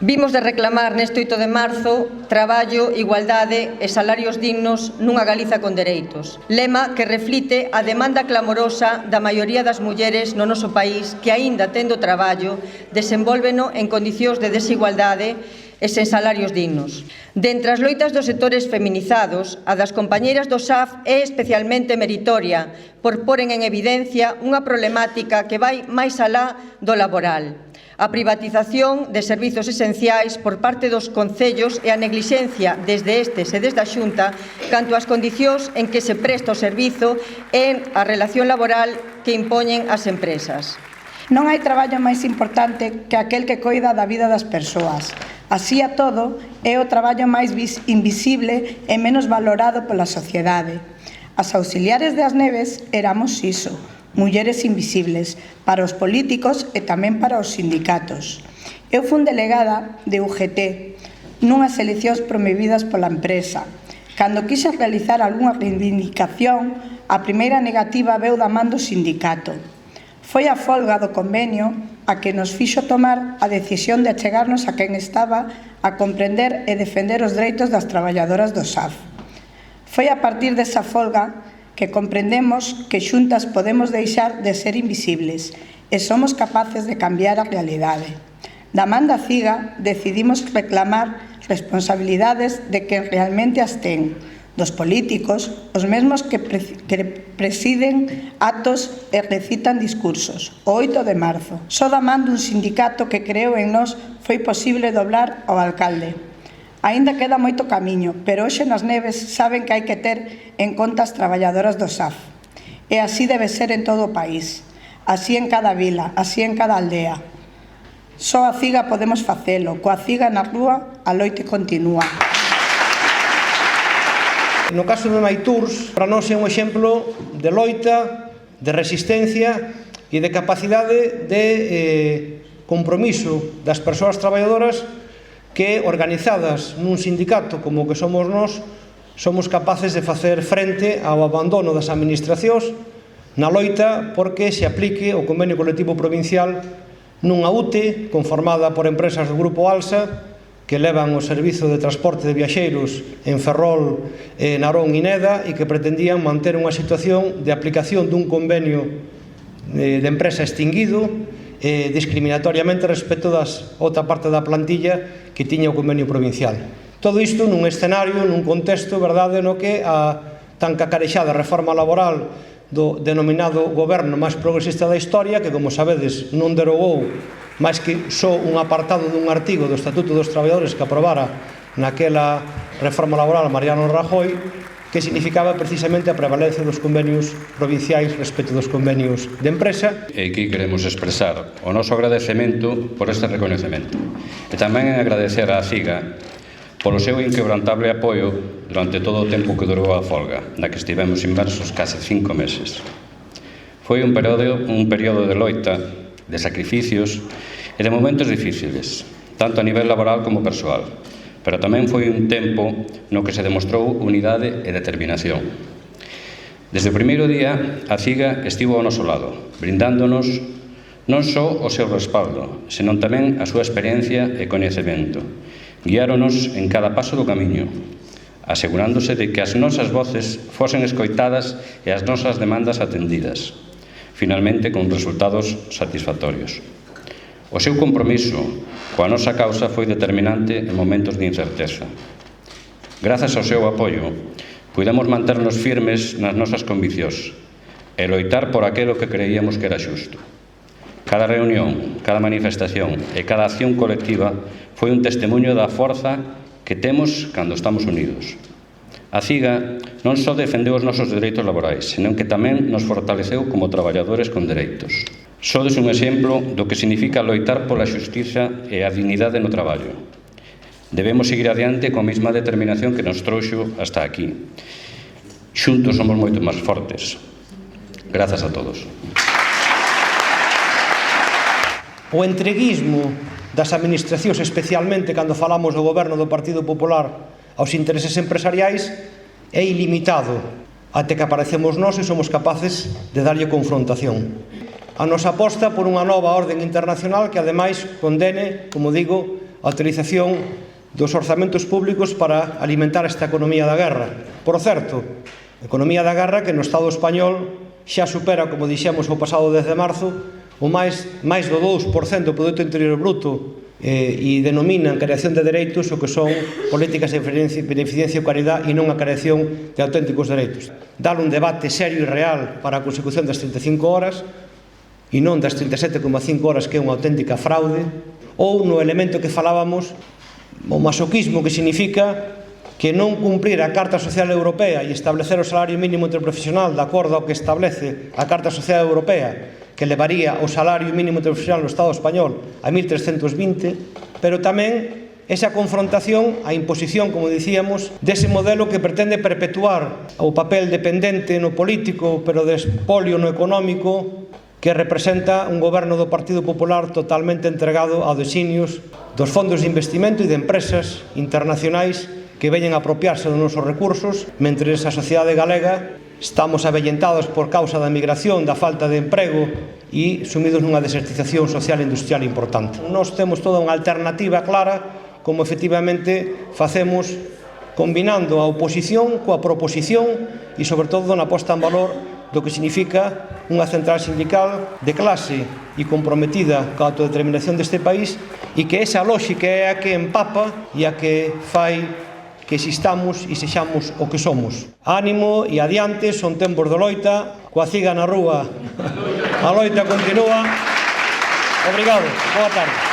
Vimos de reclamar neste 8 de marzo traballo, igualdade e salarios dignos nunha Galiza con dereitos. Lema que reflite a demanda clamorosa da maioría das mulleres no noso país que, aínda tendo traballo, desenvólveno en condicións de desigualdade e sen salarios dignos. Dentre as loitas dos sectores feminizados, a das compañeiras do SAF é especialmente meritoria por poren en evidencia unha problemática que vai máis alá do laboral. A privatización de servizos esenciais por parte dos concellos e a neglixencia desde estes e desde a Xunta canto ás condicións en que se presta o servizo e a relación laboral que impoñen as empresas. Non hai traballo máis importante que aquel que coida da vida das persoas. Así a todo, é o traballo máis invisible e menos valorado pola sociedade. As auxiliares das Neves éramos iso, mulleres invisibles, para os políticos e tamén para os sindicatos. Eu fui delegada de UGT nunhas eleccións promovidas pola empresa. Cando quise realizar algunha reivindicación, a primeira negativa veu da man do sindicato. Foi a folga do convenio a que nos fixo tomar a decisión de achegarnos a quen estaba a comprender e defender os dereitos das traballadoras do SAF. Foi a partir desa folga que comprendemos que xuntas podemos deixar de ser invisibles e somos capaces de cambiar a realidade. Da man da CIGA decidimos reclamar responsabilidades de quen realmente as ten, dos políticos, os mesmos que presiden actos e recitan discursos. O 8 de marzo, só da man dun sindicato que creou en nós foi posible doblar ao alcalde. Aínda queda moito camiño, pero hoxe nas Neves saben que hai que ter en conta as traballadoras do SAF. E así debe ser en todo o país, así en cada vila, así en cada aldea. Só a CIGA podemos facelo, coa CIGA na rúa a loita continúa. No caso de Maitours, para nós é un exemplo de loita, de resistencia e de capacidade de compromiso das persoas traballadoras que, organizadas nun sindicato como que somos nós, somos capaces de facer frente ao abandono das administracións na loita porque se aplique o convenio colectivo provincial nunha UTE conformada por empresas do Grupo Alsa que levan o servizo de transporte de viaxeiros en Ferrol, Narón e Neda e que pretendían manter unha situación de aplicación dun convenio de empresa extinguido discriminatoriamente respecto das outra parte da plantilla que tiña o convenio provincial. Todo isto nun escenario, nun contexto, verdade, no que a tan cacarexada reforma laboral do denominado goberno máis progresista da historia, que, como sabedes, non derogou máis que só un apartado dun artigo do Estatuto dos Traballadores que aprobara naquela reforma laboral Mariano Rajoy, que significaba precisamente a prevalencia dos convenios provinciais respecto dos convenios de empresa. E aquí queremos expresar o noso agradecemento por este reconhecemento e tamén agradecer á CIGA polo seu inquebrantable apoio durante todo o tempo que durou a folga, na que estivemos inmersos case 5 meses. Foi un período de loita, de sacrificios e de momentos difíciles, tanto a nivel laboral como persoal, pero tamén foi un tempo no que se demostrou unidade e determinación. Desde o primeiro día, a CIGA estivo ao noso lado, brindándonos non só o seu respaldo, senón tamén a súa experiencia e coñecemento. Guiáronos en cada paso do camiño, asegurándose de que as nosas voces fosen escoitadas e as nosas demandas atendidas, finalmente con resultados satisfactorios. O seu compromiso coa nosa causa foi determinante en momentos de incerteza. Grazas ao seu apoio, pudemos manternos firmes nas nosas conviccións e loitar por aquilo que creíamos que era xusto. Cada reunión, cada manifestación e cada acción colectiva foi un testemunho da forza que temos cando estamos unidos. A CIGA non só defendeu os nosos dereitos laborais, senón que tamén nos fortaleceu como traballadores con dereitos. Sodes un exemplo do que significa loitar pola xustiza e a dignidade no traballo. Debemos seguir adiante coa mesma determinación que nos trouxo hasta aquí. Xuntos somos moito máis fortes. Grazas a todos. O entreguismo das administracións, especialmente cando falamos do goberno do Partido Popular aos intereses empresariais, é ilimitado até que aparecemos nós e somos capaces de darlle confrontación. A nosa aposta por unha nova orden internacional que, ademais, condene, como digo, a utilización dos orzamentos públicos para alimentar esta economía da guerra. Por certo, economía da guerra que no Estado español xa supera, como dixemos o pasado 10 de marzo, o máis do 2% do Produto Interior Bruto e denominan creación de dereitos o que son políticas de beneficencia e caridade e non a creación de auténticos dereitos. Dar un debate serio e real para a consecución das 35 horas e non das 37,5 horas que é unha auténtica fraude, ou no elemento que falábamos, o masoquismo, que significa que non cumprir a Carta Social Europea e establecer o salario mínimo interprofesional de acordo ao que establece a Carta Social Europea, que levaría o salario mínimo interprofesional no Estado español a 1.320, pero tamén esa confrontación, a imposición, como dicíamos, dese modelo que pretende perpetuar o papel dependente no político, pero de espolio no económico, que representa un goberno do Partido Popular totalmente entregado a designios dos fondos de investimento e de empresas internacionais que veñen a apropiarse dos nosos recursos, mentres a sociedade galega estamos avellentados por causa da migración, da falta de emprego e sumidos nunha desertización social e industrial importante. Nós temos toda unha alternativa clara como efectivamente facemos combinando a oposición coa proposición e sobre todo na posta en valor do que significa unha central sindical de clase e comprometida coa autodeterminación deste país e que esa lógica é a que empapa e a que fai que existamos e sexamos o que somos. Ánimo e adiante, son tempos de loita, coa ciga na rúa, a loita continúa. Obrigado, boa tarde.